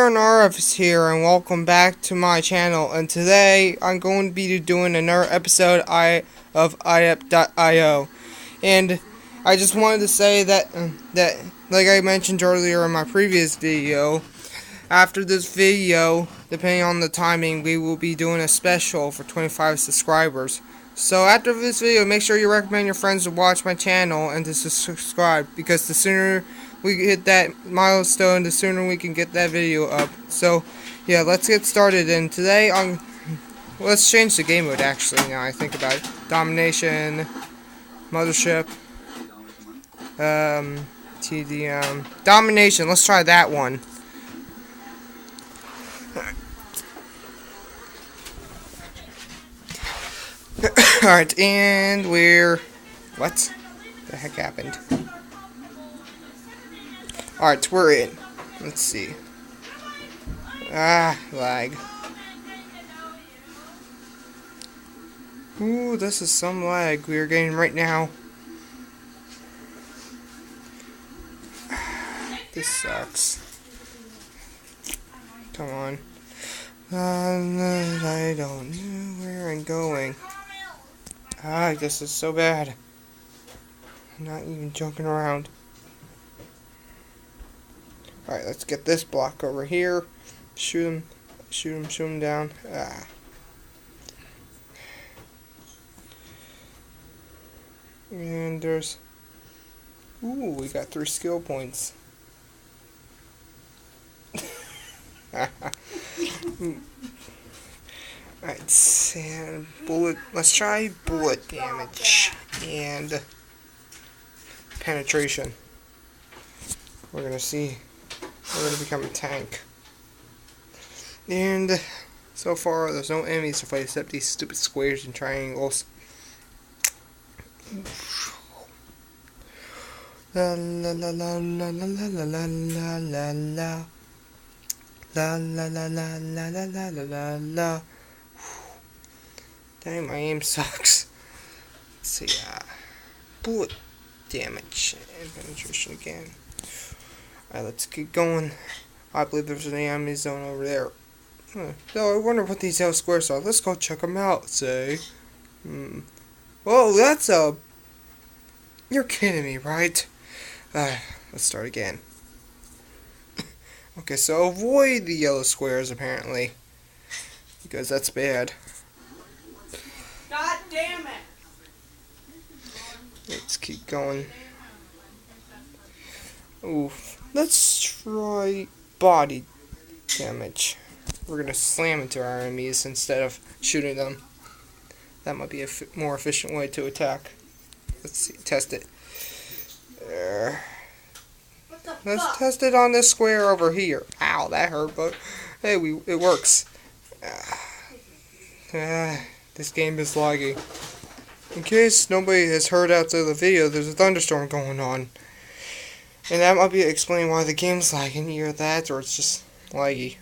there, Narf here, and welcome back to my channel. And today, I'm going to be doing another episode of IEP.io. And I just wanted to say that, like I mentioned earlier in my previous video, after this video, depending on the timing, we will be doing a special for 25 subscribers. So after this video, make sure you recommend your friends to watch my channel and to subscribe, because the sooner we hit that milestone, the sooner we can get that video up. So yeah, let's get started. And today let's change the game mode actually, now I think about it. Domination, Mothership, TDM, Domination, let's try that one. Alright, and what the heck happened? Alright, we're in. Let's see. Lag. Ooh, this is some lag we are getting right now. This sucks. Come on. I don't know where I'm going. This is so bad. I'm not even joking around. Alright, let's get this block over here. Shoot him down. And there's... Ooh, we got 3 skill points. Alright, and bullet. Let's try bullet damage and penetration. We're gonna see. We're gonna become a tank. And so far, there's no enemies to fight except these stupid squares and triangles. La la la la la la la la la la la. La la la la la la la la la la. Dang, my aim sucks. Let's see, bullet damage and penetration again. Alright, let's keep going. I believe there's an enemy zone over there. No, I wonder what these L squares are. Let's go check them out, say. Whoa, that's a... You're kidding me, right? Let's start again. Okay, so avoid the yellow squares, apparently. Because that's bad. God damn it! Let's keep going. Ooh, let's try body damage. We're gonna slam into our enemies instead of shooting them. That might be a more efficient way to attack. Let's see, test it. Let's test it on this square over here. Ow, that hurt, but hey, it works. This game is laggy. In case nobody has heard after the video, there's a thunderstorm going on. And that might be explaining why the game's lagging. Either that or it's just laggy.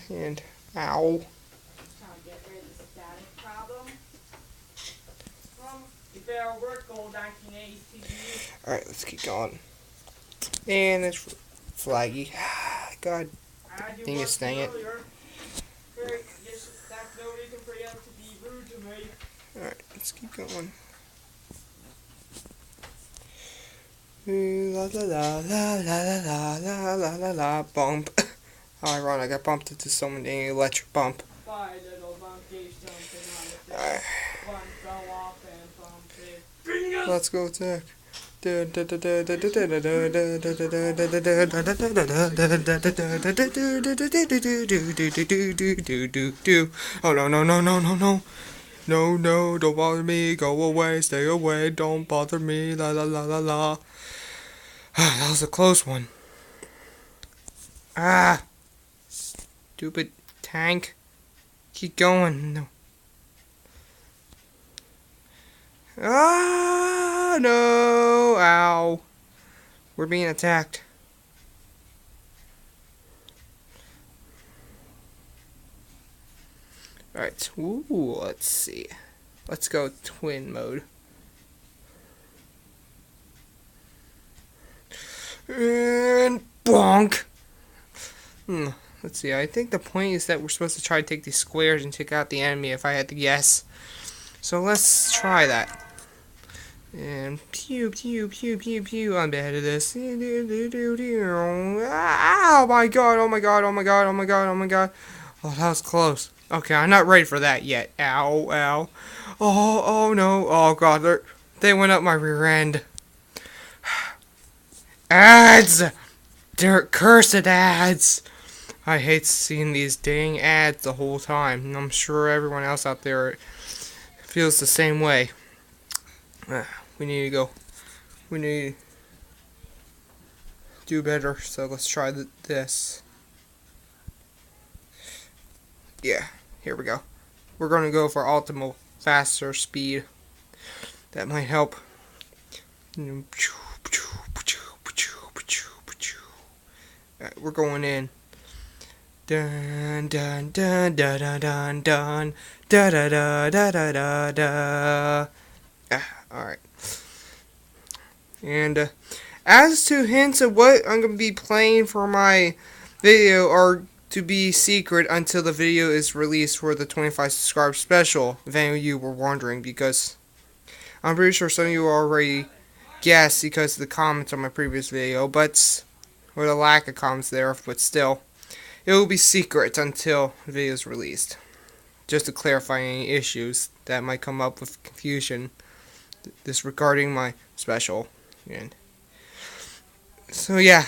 And ow. Trying to get rid of the static problem. You better work, old 1980s TV. Alright, let's keep going. And it's flaggy. God dang it, dang it. That's no reason for you to be rude to me. Alright, let's keep going. La la la la la la la la la la bump. How ironic, I got bumped into someone in an electric bump. Five little monkeys jumping on the bed. One fell off and bumped it. Fingers! Let's go attack. Oh no no no no no no. No, no, don't bother me, go away, stay away, don't bother me, la la la la la. That was a close one. Stupid tank. Keep going. No. No, ow. We're being attacked. Alright, ooh, let's see. Let's go twin mode. And bonk. Let's see. I think the point is that we're supposed to try to take these squares and take out the enemy, if I had to guess. So let's try that. And pew, pew, pew, pew, pew. I'm bad at this. Oh my god, oh my god, oh my god, oh my god, oh my god. Oh, that was close. Okay, I'm not ready for that yet. Ow, ow. Oh no. Oh god, they went up my rear end. Ads! They're cursed ads! I hate seeing these dang ads the whole time. And I'm sure everyone else out there feels the same way. We need to go. We need to do better. So let's try this. Yeah, here we go. We're going to go for optimal, faster speed. That might help. Alright, we're going in. Dun dun dun dun dun dun dun da da da da da da da. Alright. And as to hints of what I'm going to be playing for my video are to be secret until the video is released for the 25 subscribe special, if any of you were wondering, because I'm pretty sure some of you already guessed because of the comments on my previous video, but or the lack of comments there, but still, it will be secret until the video is released, just to clarify any issues that might come up with confusion disregarding my special. And so yeah,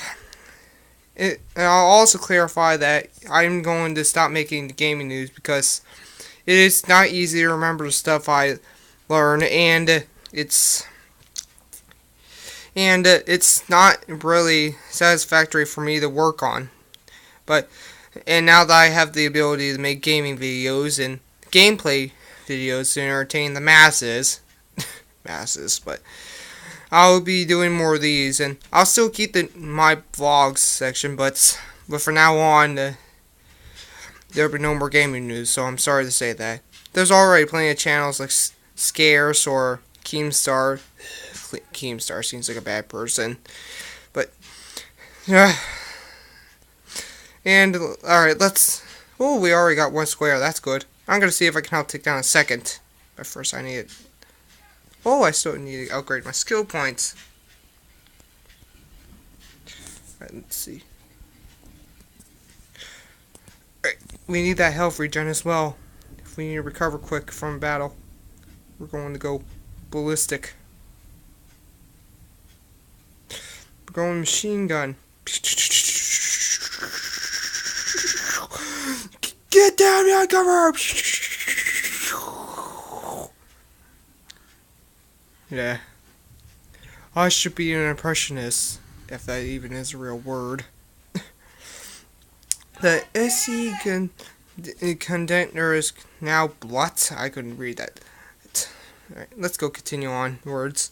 and I'll also clarify that I'm going to stop making the gaming news because it is not easy to remember the stuff I learn, and it's not really satisfactory for me to work on. And now that I have the ability to make gaming videos and gameplay videos to entertain the masses, but I'll be doing more of these, and I'll still keep my vlogs section, but from now on, there'll be no more gaming news, so I'm sorry to say that. There's already plenty of channels like Scarce or Keemstar. Keemstar seems like a bad person, but and alright, oh, we already got one square, that's good. I'm gonna see if I can help take down a second, but first I need it. Oh, I still need to upgrade my skill points. Alright, let's see. Alright, we need that health regen as well. If we need to recover quick from battle, we're going to go ballistic. We're going machine gun. Get down, behind cover! Yeah. I should be an impressionist, if that even is a real word. The SE condenser is now what? I couldn't read that. Alright, let's go continue on words.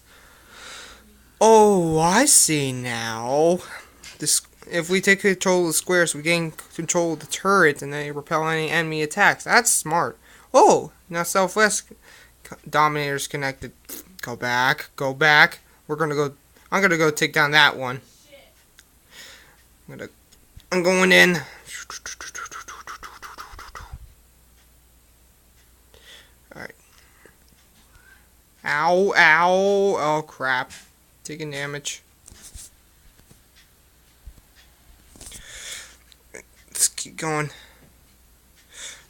Oh, I see now. If we take control of the squares, we gain control of the turret and they repel any enemy attacks. That's smart. Oh, now Southwest Dominator's connected. Go back, go back. I'm gonna go take down that one. I'm going in. Alright. Ow, ow. Oh crap. Taking damage. Let's keep going.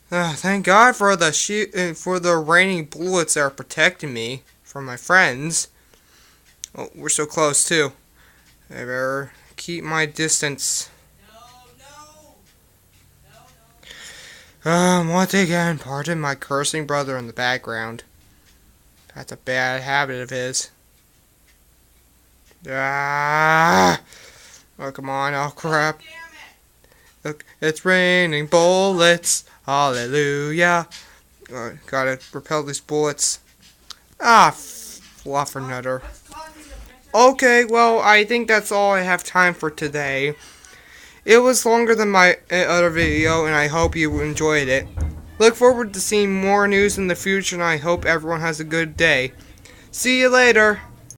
Thank God for the raining bullets that are protecting me from my friends. Oh, we're so close too. I better keep my distance. Once again, pardon my cursing brother in the background. That's a bad habit of his. Ah! Oh, come on. Oh, crap. Look, it's raining bullets. Hallelujah. Gotta repel these bullets. Ah, fluffernutter. Okay, well, I think that's all I have time for today. It was longer than my other video, and I hope you enjoyed it. Look forward to seeing more news in the future, and I hope everyone has a good day. See you later.